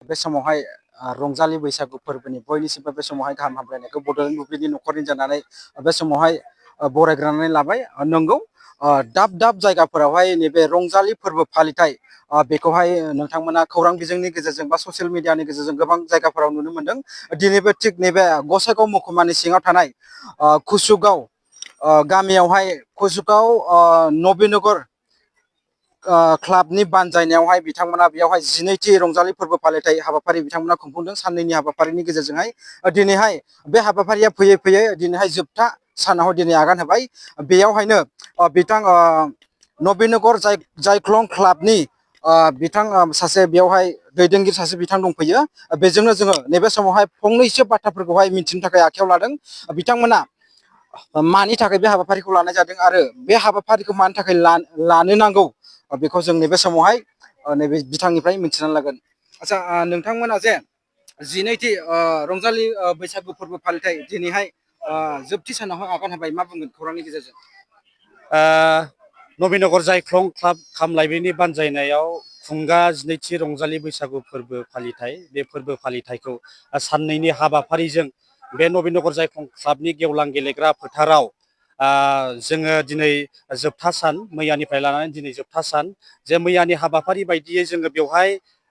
बे समावहाय रंजालि बैसागु फोरबोनि बयनिसिमबो बे समावहाय गाहाम हामलायनायखौ बड'लेण्ड बुब्लिनि नखरनि जानानै बे समावहाय बरायग्रोनानै लाबाय। नंगौ दाब दाब जायगाफोरावहाय नैबे रंजालि फोरबो फालिथाय बेखौहाय नोंथांमोना खौरां बिजोंनि गेजेरजों बा ससियेल मिडियानि गेजेरजों गोबां जायगाफोराव नुनो मोन्दों। दिनैबो थिग नैबे गसाइगाव महकुमानि सिङाव थानाय कुसुगाव गामियावहाय कुसुगाव नबीनगर क्लाबनि बानजायनायावहाय बिथांमोना बेयावहाय 12थि रंजालि फोरबो फालिथाय हाबाफारि बिथांमोना खुंफुंदों। साननैनि हाबाफारिनि गेजेरजोंहाय दिनैहाय बे हाबाफारिया फैयै फैयै दिनैहाय जोबथा सानाव दिनै आगान होबाय। बेयावहायनो बिथां नबीनगर जायख्लं क्लाबनि बिथां सासे बेयावहाय दैदेनगिरि सासे बिथां दंफैयो। बेजोंनो जोङो नैबे समावहाय फंनैसो बाथ्राफोरखौहाय मिथिनो थाखाय आखायाव लादों। बिथांमोना मानि थाखाय बे हाबाफारिखौ लानाय जादों आरो बे हाबाफारिखौ मानि थाखाय लानो नांगौ बेखौ जों नैबे समावहाय नैबे बिथांनिफ्राय मिथिनानै लागोन। आच्चा, नोंथांमोना जे 12थि रंजालि बैसागु फोरबो फालिथाय दिनैहाय जोबथि सानावहाय आगान होबाय, मा बुंगोन खौरांनि गेजेरजों? नबीनगर जायख्लं क्लाब खामलायबिनि बानजायनायाव खुंगा 12थि रंजालि बैसागु फोरबो फालिथाय, बे फोरबो फालिथायखौ साननैनि हाबाफारिजों बे नबीनगर जायख्लं क्लाबनि गेवलां गेलेग्रा फोथाराव जोङो दिनै जोबथा सान, मैयानिफ्राय लानानै दिनै जोबथा सान। जे मैयानि हाबाफारि बायदियै जोङो बेवहाय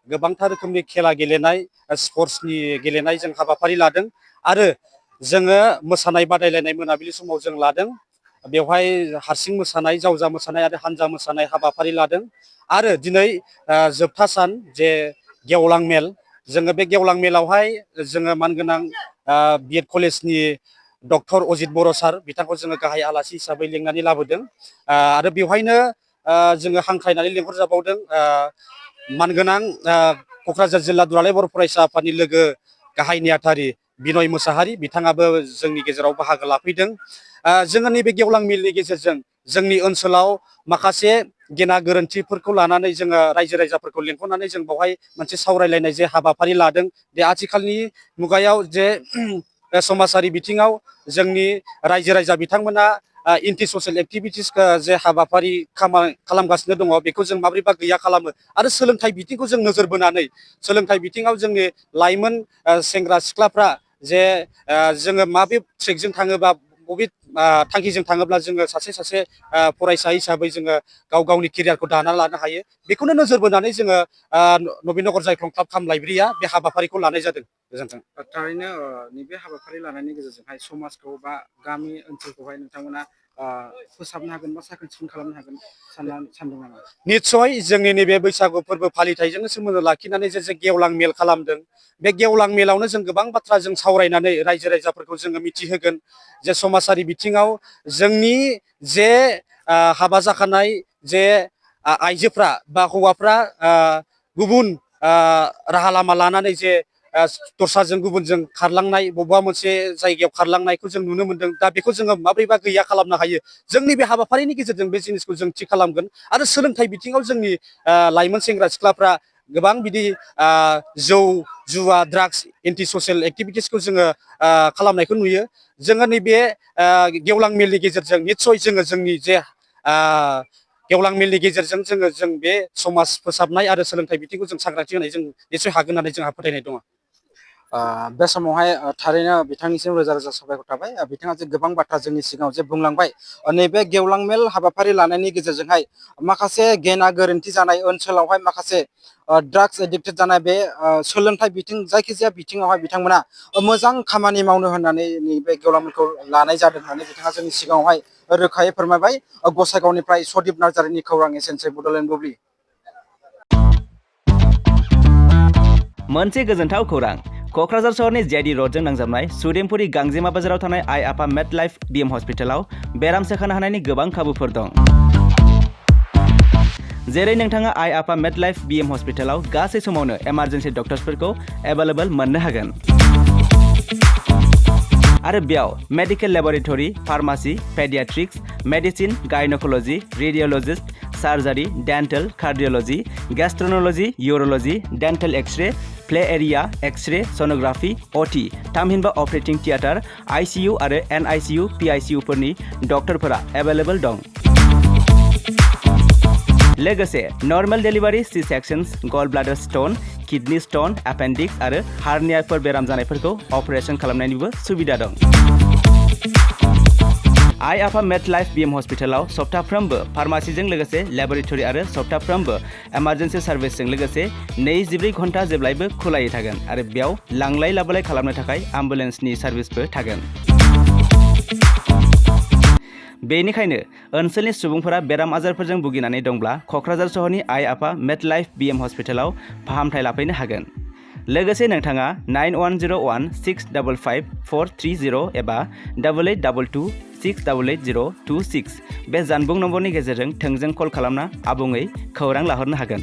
गोबांथार रोखोमनि खेला गेलेनाय, स्पर्ट्सनि गेलेनाय जों हाबाफारि लादों आरो जोङो मोसानाय बादायलायनाय मोनाबिलि समाव जों लादों। बेवहाय हारसिं मोसानाय, जावजा मोसानाय आरो हानजा मोसानाय हाबाफारि लादों। आरो दिनै जोबथा सान जे गेवलां मेल, जोङो बे गेवलां मेलावहाय जोङो मानगोनां बिएड कलेजनि डक्टर अजित बर' सार बिथांखौ जोङो गाहाय आलासि हिसाबै लिंनानै लाबोदों। आरो बेवहायनो जोङो हांख्रायनानै लिंहरजाबावदों मानगोनां क'क्राझार जिल्ला दुलाराय बर' फरायसा आफादनि लोगो गाहाय नेहाथारि बिनय मोसाहारि बिथाङाबो जोंनि गेजेराव बाहागो लाफैदों। जोङो नैबे गेवलां मेलनि गेजेरजों जोंनि ओनसोलाव माखासे गेना गोरोन्थिफोरखौ लानानै जोङो रायजो राजाफोरखौ लेंहरनानै जों बेवहाय मोनसे सावरायलायनाय जे हाबाफारि लादों। बे आथिखालनि मुगायाव जे समाजारि बिथिङाव जोंनि रायजो राजा बिथांमोना एन्टि ससियेल एक्टिभिटिस जे हाबाफारि खालामगासिनो दङ, बेखौ जों माबोरैबा गैया खालामो आरो सोलोंथाइ बिथिंखौ जों नोजोर बोनानै सोलोंथाइ बिथिङाव जोंनि लाइमोन सेंग्रा सिख्लाफ्रा जे जोङो माबे ट्रेकजों थाङोबा, बबे थांखिजों थाङोब्ला जोङो सासे फरायसा हिसाबै जोङो गाव गावनि केरियारखौ दाना लानो हायो, बेखौनो नोजोर बोनानै जोङो नबीनगर जायख्लं क्लाब खामलायब्रिया बे हाबाफारिखौ लानाय जादों। गोजोन्थों। थारैनो नैबे हाबाफारि लानायनि गेजेरजोंहाय समाजखौ बा गामि ओनसोलखौहाय नोंथांमोना फोसाबनो हागोन बा साखोन सिखोन खालामनो हागोन सानदों नामा? निस्सय, जोंनि नैबे बैसागु फोरबो फालिथायजोंनो सोमोन्दो लाखिनानै जे गेवलां मेल खालामदों, बे गेवलां मेलावनो जों गोबां बाथ्रा जों सावरायनानै रायजो राजाफोरखौ जोङो मिथिहोगोन जे समाजारि बिथिङाव जोंनि जे हाबा जाखानाय जे आइजोफ्रा बा हौवाफ्रा गुबुन राहा लामा लानानै जे दस्राजों गुबुनजों खारलांनाय, बबेबा मोनसे जायगायाव खारलांनायखौ जों नुनो मोन्दों। दा बेखौ जोङो माबोरैबा गैया खालामनो हायो, जोंनि बे हाबाफारिनि गेजेरजों बे जिनिसखौ जों थि खालामगोन। आरो सोलोंथाइ बिथिङाव जोंनि लाइमोन सेंग्रा सिख्लाफ्रा गोबां बिदि जौ जुवा ड्राग्स एन्टि ससियेल एक्टिभिटिसखौ जोङो खालामनायखौ नुयो। जोङो नैबे गेवलां मेलनि गेजेरजों निस्सय जोङो जोंनि जे गेवलां मेलनि गेजेरजों जों बे समाज फोसाबनाय आरो सोलोंथाइ बिथिंखौ जों सांग्रांथि होनाय जों निस्सय हागोन होननानै जोंहा फोथायनाय दङ। बे समावहाय थारैनो बिथांनिसिम रोजा रोजा साबायखर थाबाय। बिथाङा जे गोबां बाथ्रा जोंनि सिगाङाव जे बुंलांबाय, नैबे गेवलां मेल हाबाफारि लानायनि गेजेरजोंहाय माखासे गेना गोरोन्थि जानाय ओनसोलावहाय माखासे ड्राग्स एडिक्टेड जानाय बे सोलोंथाइ बिथिं जायखिजाया बिथिङावहाय बिथांमोना मोजां खामानि मावनो होननानै नैबे गेवलां मेलखौ लानाय जादों होननानै बिथाङा जोंनि सिगाङावहाय रोखायै फोरमायबाय। गसाइगावनिफ्राय सदिप नार्जारिनि खौरां एसेनोसै बड'लेण्ड बुब्लि। मोनसे गोजोनथाव खौरां, क'क्राझार सहरनि जेडि रडजों नांजाबनाय सुदेमपुरि गांजेमा बाजाराव थानाय आइ आफा मेड लाइफ बिएम हस्पिटालाव बेराम सोखानो हानायनि गोबां खाबुफोर दं। जेरै नोंथाङा आइ आफा मेड लाइफ बिएम हस्पिटालाव गासै समावनो इमार्जेन्सि डक्टर्सफोरखौ एभेलेबल मोननो हागोन। आरो बेयाव medical laboratory, pharmacy, paediatrics, medicine, gynaecology, radiologist, surgery, dental, cardiology, gastroenterology, urology, dental x-ray, play area, x-ray, sonography, अटि, थामहिनबा अपारेटिं थियेटार, आइसिइउ आरो एनआइसिइउ, पिआइसिइउ फोरनि डक्टरफोरा एभेलेबल दं। लोगोसे normal delivery, C sections, gall bladder stone, kidney stone, appendix आरो हार्नियाफोर बेराम जानायफोरखौ अपारेसन खालामनायनिबो सुबिदा दं। आइ आफा मेड लाइफ बिएम हस्पिटालाव सप्ताफ्रोमबो फार्मासिजों लोगोसे लेबरेटरि आरो सप्ताफ्रोमबो इमारजेन्सि सार्भिसजों लोगोसे 24 घन्टा जेब्लायबो खुलायै थागोन आरो बेयाव लांलाय लाबोलाय खालामनो थाखाय एम्बुलेन्सनि सार्भिसबो थागोन। बेनिखायनो ओनसोलनि सुबुंफोरा बेराम आजारफोरजों भुगिनानै दंब्ला क'क्राझार सहरनि आइ आफा मेड लाइफ बिएम हस्पिटालाव फाहामथाय लाफैनो हागोन। लोगोसे नोंथाङा 9101655430 एबा 8822688026 बे जानबुं नम्बरनि गेजेरजों थोंजों कल खालामना आबुङै खौरां लाहरनो हागोन।